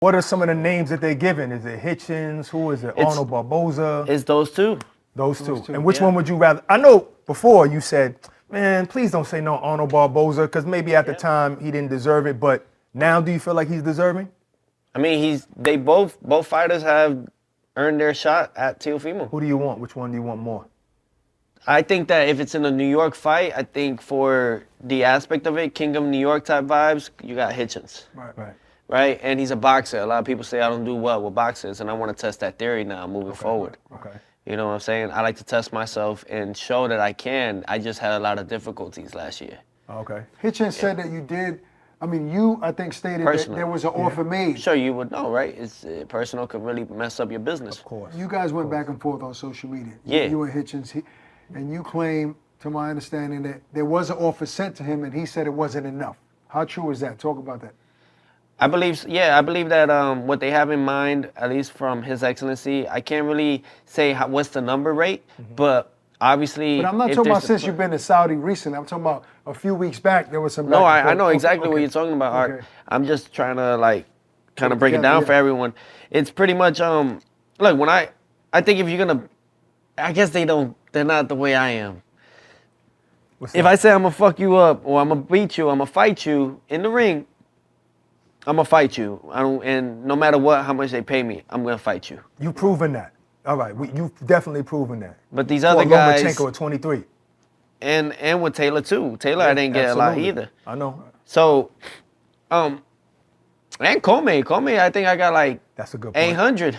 What are some of the names that they're giving? Is it Hitchins? Who is it? Arnold Barboza? It's those two. Those two. And which one would you rather? I know before you said, man, please don't say no Arnold Barboza, because maybe at the time he didn't deserve it. But now, do you feel like he's deserving? I mean, they both fighters have earned their shot at Teofimo. Who do you want? Which one do you want more? I think that if it's in a New York fight, I think for the aspect of it, King of New York type vibes, you got Hitchins. Right? And he's a boxer. A lot of people say I don't do well with boxers, and I want to test that theory now moving forward. You know what I'm saying? I like to test myself and show that I can. I just had a lot of difficulties last year. Hitchins said that you did. I mean, you, I think, stated that there was an offer made. Sure, you would know, right? It's personal, could really mess up your business. Of course. You guys went back and forth on social media. Yeah. You and Hitchins, and you claim, to my understanding, that there was an offer sent to him, and he said it wasn't enough. How true is that? Talk about that. I believe that what they have in mind, at least from His Excellency, I can't really say what's the number rate, but obviously. But I'm not talking about since you've been to Saudi recently. I'm talking about a few weeks back. There was some. No, I know exactly what you're talking about, Art. I'm just trying to kind of break it down for everyone. It's pretty much look, when I think if you're gonna, I guess they're not the way I am. If I say I'm gonna fuck you up or I'm gonna beat you, I'm gonna fight you in the ring, I'm gonna fight you. And no matter how much they pay me, I'm gonna fight you. You've proven that. All right, you've definitely proven that. But these other guys, Lomachenko at 23, and with Taylor too. Taylor, I didn't get a lot either. I know. So, and Comey, I think I got that's a good point. 800,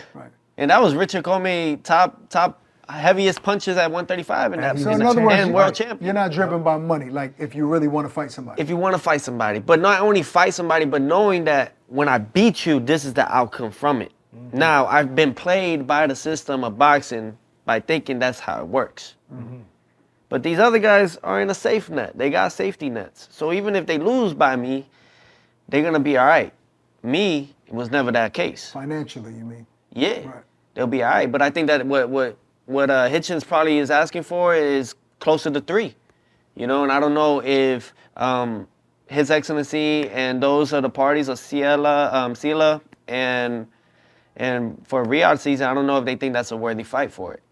and that was Richard Comey, top heaviest punches at 135 in that. So in other words, and world champion. You're not driven by money, like if you really want to fight somebody. If you want to fight somebody, but not only fight somebody, but knowing that when I beat you, this is the outcome from it. Now, I've been played by the system of boxing by thinking that's how it works. But these other guys are in a safe net. They got safety nets. So even if they lose by me, they're going to be all right. Me, it was never that case. Financially, you mean? Yeah, they'll be all right. But I think that what Hitchins probably is asking for is closer to 3. You know, and I don't know if His Excellency and those are the parties of Sila and for Riyadh season, I don't know if they think that's a worthy fight for it.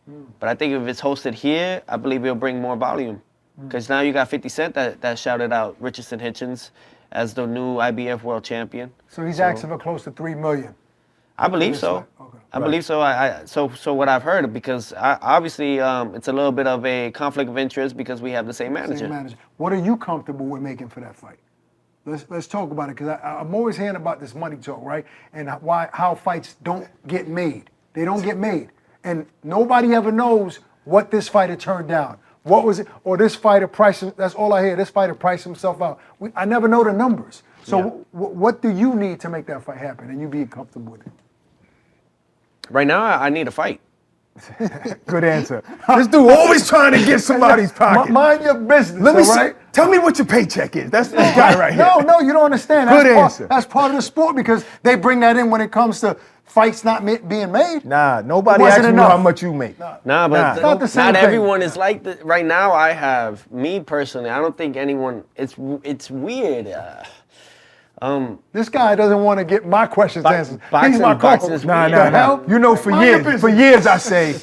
But I think if it's hosted here, I believe it'll bring more volume. Because now you got 50 Cent that shouted out Richardson Hitchins as the new IBF world champion. So he's asking for close to $3 million. I believe so. I believe so. So what I've heard, because obviously it's a little bit of a conflict of interest because we have the same manager. What are you comfortable with making for that fight? Let's talk about it, because I'm always hearing about this money talk, right? And how fights don't get made. They don't get made. And nobody ever knows what this fighter turned down. What was it? Or this fighter priced, that's all I hear, this fighter priced himself out. I never know the numbers. So what do you need to make that fight happen and you be comfortable with it? Right now, I need a fight. Good answer. This dude always trying to get somebody's pocket. Mind your business. Let me see. Tell me what your paycheck is. That's this guy right here. No, you don't understand. Good answer. That's part of the sport, because they bring that in when it comes to fights not being made. Nah, nobody asked you how much you make. But not everyone is like that. Right now, me personally, I don't think anyone, it's weird. This guy doesn't want to get my questions answered. He's my co-host. Nah. You know, for years I say,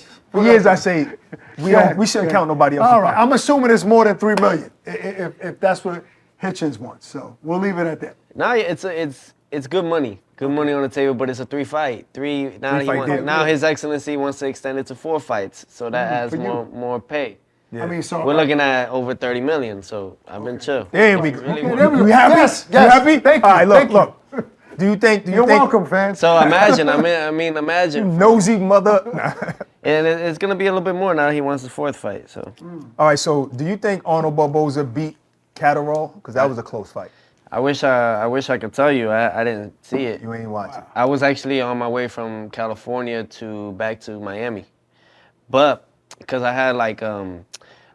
we shouldn't count nobody else. All right, I'm assuming it's more than $3 million if that's what Hitchins wants. So we'll leave it at that. Nah, it's good money. Good money on the table, but it's a 3-fight. Now His Excellency wants to extend it to 4 fights, so that adds more pay. Yeah. I mean, so we're looking at over 30 million, so I've been chill. There we go. You happy? Yes. You happy? Thank you. All right, look. Do you think? You're welcome, fans. So imagine. Imagine. Nosy mother. And it's gonna be a little bit more now. He wants the 4th fight. So. All right. So do you think Arnold Barboza beat Catterall? Because that was a close fight. I wish I could tell you. I didn't see it. You ain't watching. I was actually on my way from California back to Miami, but because I had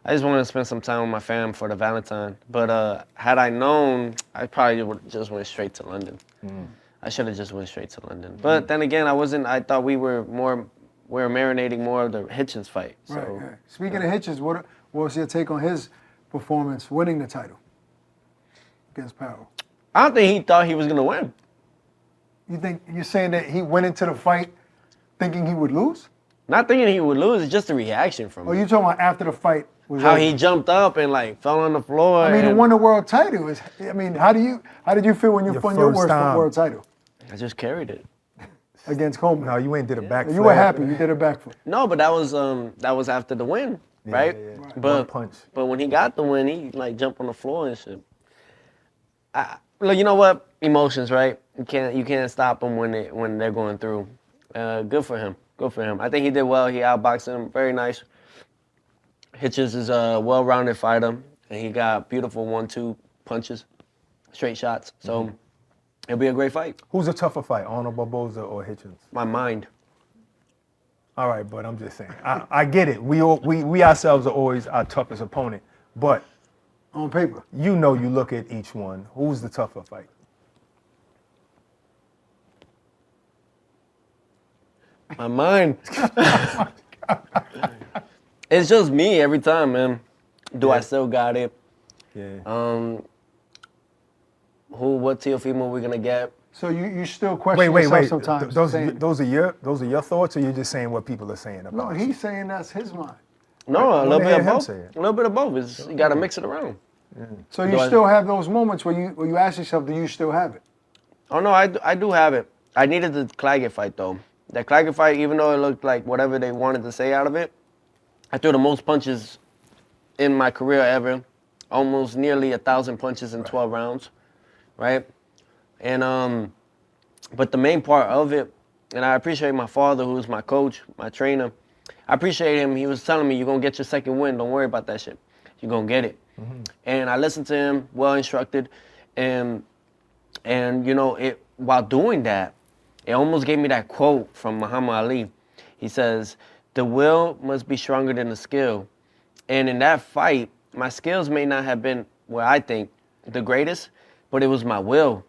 I just wanted to spend some time with my fam for the Valentine. But had I known, I probably would just went straight to London. I should have just went straight to London. But then again, I thought we were marinating more of the Hitchins fight. So. Right. Speaking of Hitchins, what was your take on his performance winning the title against Powell? I don't think he thought he was gonna win. You think you're saying that he went into the fight thinking he would lose? Not thinking he would lose, it's just the reaction from Or him. you talking about after the fight was How over? he jumped up and like fell on the floor. I mean, he and won the world title. How did you feel when you won your first worst time. world title I just carried it. against Coleman? No, you ain't did a backflip. You were happy. You did a backflip. No, but that was after the win, right? yeah. Right. But One punch. but when he got the win, he like jumped on the floor and shit. Look, you know what? Emotions, right? You can't stop them when they're going through. Good for him. Good for him. I think he did well. He outboxed him. Very nice. Hitchins is a well-rounded fighter, and he got beautiful 1-2 punches, straight shots. So it'll be a great fight. Who's a tougher fight, Arnold Barboza or Hitchins? My mind. All right, but I'm just saying. I get it. We ourselves are always our toughest opponent, but On paper. you know you look at each one. Who's the tougher fight? My mind. It's just me every time, man. Do I still got it? Yeah. What Teofimo we gonna get? So you still question wait. yourself sometimes. Those saying, are your thoughts, or you're just saying what people are saying about no, it? he's saying that's his mind. No, a Let little me bit hear of him both. say it. A little bit of both. You gotta mix it around. So you Do I- still have those moments where you ask yourself, do you still have it? Oh no, I do have it. I needed the Claggett fight though. That Claggett fight, even though it looked like whatever they wanted to say out of it, I threw the most punches in my career ever. Almost nearly 1,000 punches in 12 rounds, right? And but the main part of it, and I appreciate my father, who was my coach, my trainer. I appreciate him. He was telling me, "You're gonna get your second win. Don't worry about that shit. You're gonna get it." And I listened to him, well instructed, and you know, while doing that, it almost gave me that quote from Muhammad Ali. He says, "The will must be stronger than the skill." And in that fight, my skills may not have been, where I think, the greatest, but it was my will.